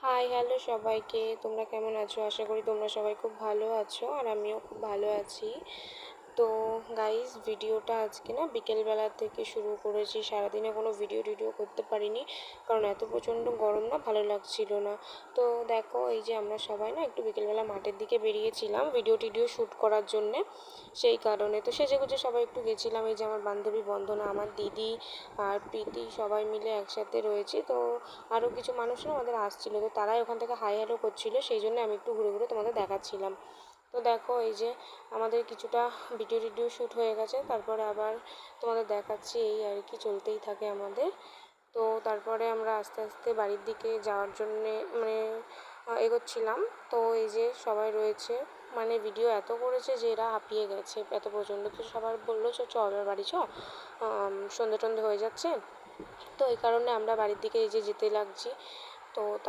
Hi hello সবাইকে, তোমরা কেমন আছো? আশা করি তোমরা সবাই খুব ভালো আছো আর আমিও খুব ভালো আছি। তো গাইস, ভিডিওটা আজকে না বিকেলবেলা থেকে শুরু করেছি। সারাদিনে কোনো ভিডিও করতে পারিনি, কারণ এত প্রচণ্ড গরম না, ভালো লাগছিল না। তো দেখো, এই যে আমরা সবাই না একটু বিকেলবেলা মাঠের দিকে বেরিয়েছিলাম ভিডিও শ্যুট করার জন্যে। সেই কারণে তো সেজেগুজে সবাই একটু গেছিলাম। এই যে আমার বান্ধবী বন্দনা, আমার দিদি আর প্রীতি সবাই মিলে একসাথে রয়েছি। তো আরও কিছু মানুষরা আমাদের আসছিলো, তো তারাই ওখান থেকে হাই হ্যালো করছিলো, সেই জন্য আমি একটু ঘুরে ঘুরে তোমাদের দেখাচ্ছিলাম। তো দেখো, এই যে আমাদের কিছুটা ভিডিও শ্যুট হয়ে গেছে, তারপরে আবার তোমাদের দেখাচ্ছি। এই আর কি, চলতেই থাকে আমাদের। তো তারপরে আমরা আস্তে আস্তে বাড়ির দিকে যাওয়ার জন্যে এগোচ্ছিলাম। তো এই যে সবাই রয়েছে, মানে ভিডিও এত করেছে যে এরা হাঁপিয়ে গেছে এত প্রচণ্ড। তো সবার বললো চ এবার বাড়ি চ, সন্ধে টন্ধে হয়ে যাচ্ছে। তো এই কারণে আমরা বাড়ির দিকে এই যে যেতে লাগছি। তো